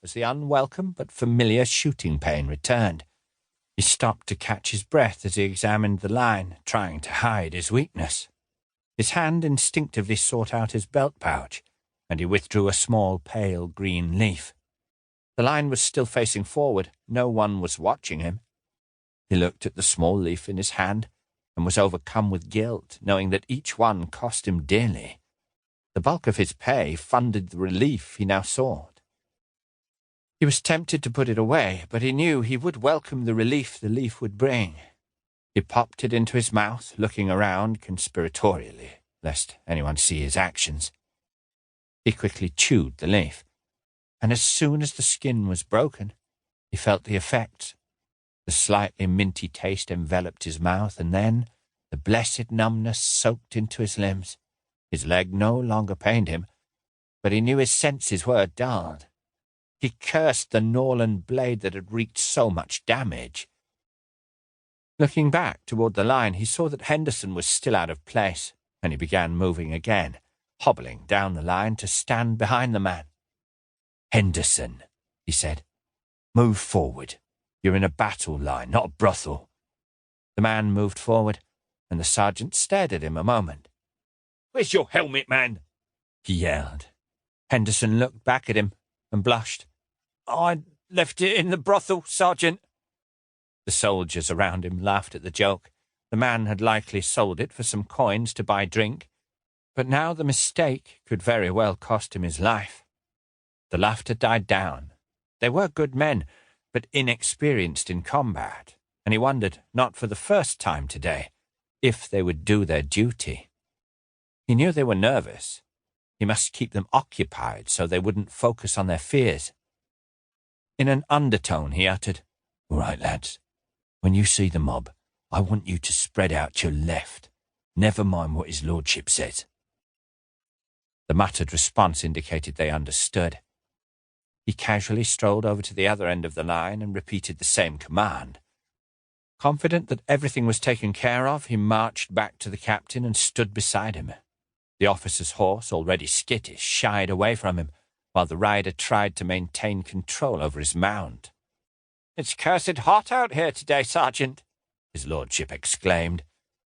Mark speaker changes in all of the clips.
Speaker 1: as the unwelcome but familiar shooting pain returned. He stopped to catch his breath as he examined the line, trying to hide his weakness. His hand instinctively sought out his belt pouch, and he withdrew a small, pale green leaf. The line was still facing forward. No one was watching him. He looked at the small leaf in his hand and was overcome with guilt, knowing that each one cost him dearly. The bulk of his pay funded the relief he now sought. He was tempted to put it away, but he knew he would welcome the relief the leaf would bring. He popped it into his mouth, looking around conspiratorially, lest anyone see his actions. He quickly chewed the leaf, and as soon as the skin was broken, he felt the effects. The slightly minty taste enveloped his mouth, and then the blessed numbness soaked into his limbs. His leg no longer pained him, but he knew his senses were dulled. He cursed the Norland blade that had wreaked so much damage. Looking back toward the line, he saw that Henderson was still out of place, and he began moving again, hobbling down the line to stand behind the man. "Henderson," he said, "move forward. You're in a battle line, not a brothel." The man moved forward, and the sergeant stared at him a moment. "Where's your helmet, man?" he yelled. Henderson looked back at him and blushed. "I left it in the brothel, Sergeant." The soldiers around him laughed at the joke. The man had likely sold it for some coins to buy drink, but now the mistake could very well cost him his life. The laughter died down. They were good men, but inexperienced in combat, and he wondered, not for the first time today, if they would do their duty. He knew they were nervous. He must keep them occupied so they wouldn't focus on their fears. In an undertone he uttered, "All right, lads. When you see the mob, I want you to spread out to your left. Never mind what his lordship says." The muttered response indicated they understood. He casually strolled over to the other end of the line and repeated the same command. Confident that everything was taken care of, he marched back to the captain and stood beside him. The officer's horse, already skittish, shied away from him, while the rider tried to maintain control over his mount. "It's cursed hot out here today, Sergeant," his lordship exclaimed,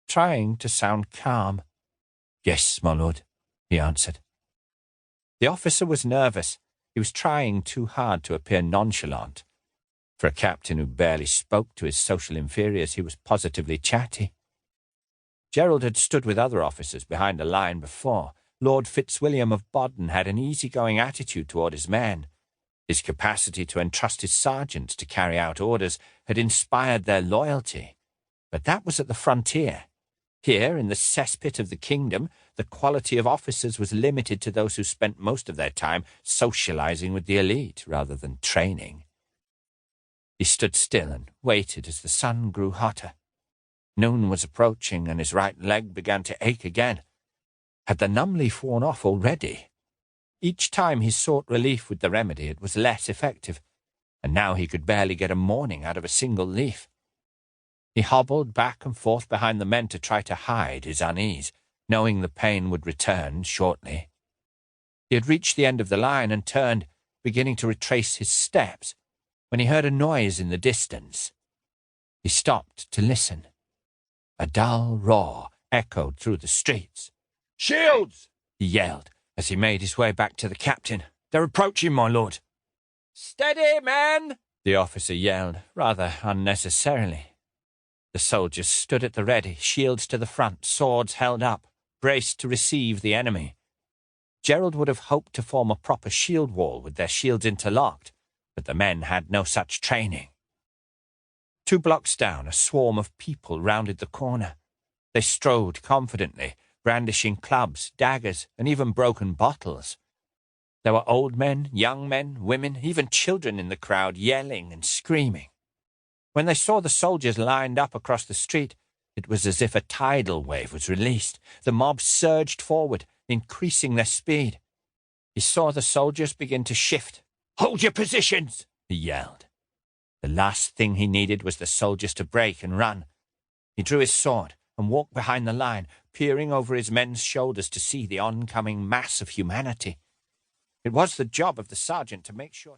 Speaker 1: trying to sound calm. "Yes, my lord," he answered. The officer was nervous. He was trying too hard to appear nonchalant. For a captain who barely spoke to his social inferiors, he was positively chatty. Gerald had stood with other officers behind a line before. Lord Fitzwilliam of Bodden had an easygoing attitude toward his men. His capacity to entrust his sergeants to carry out orders had inspired their loyalty. But that was at the frontier. Here, in the cesspit of the kingdom, the quality of officers was limited to those who spent most of their time socializing with the elite rather than training. He stood still and waited as the sun grew hotter. Noon was approaching, and his right leg began to ache again. Had the numb leaf worn off already? Each time he sought relief with the remedy, it was less effective, and now he could barely get a morning out of a single leaf. He hobbled back and forth behind the men to try to hide his unease, knowing the pain would return shortly. He had reached the end of the line and turned, beginning to retrace his steps, when he heard a noise in the distance. He stopped to listen. A dull roar echoed through the streets. "Shields!" he yelled as he made his way back to the captain. "They're approaching, my lord." "Steady, men!" the officer yelled, rather unnecessarily. The soldiers stood at the ready, shields to the front, swords held up, braced to receive the enemy. Gerald would have hoped to form a proper shield wall with their shields interlocked, but the men had no such training. 2 blocks down, a swarm of people rounded the corner. They strode confidently, brandishing clubs, daggers, and even broken bottles. There were old men, young men, women, even children in the crowd, yelling and screaming. When they saw the soldiers lined up across the street, it was as if a tidal wave was released. The mob surged forward, increasing their speed. He saw the soldiers begin to shift. "Hold your positions!" he yelled. The last thing he needed was the soldiers to break and run. He drew his sword and walked behind the line, peering over his men's shoulders to see the oncoming mass of humanity. It was the job of the sergeant to make sure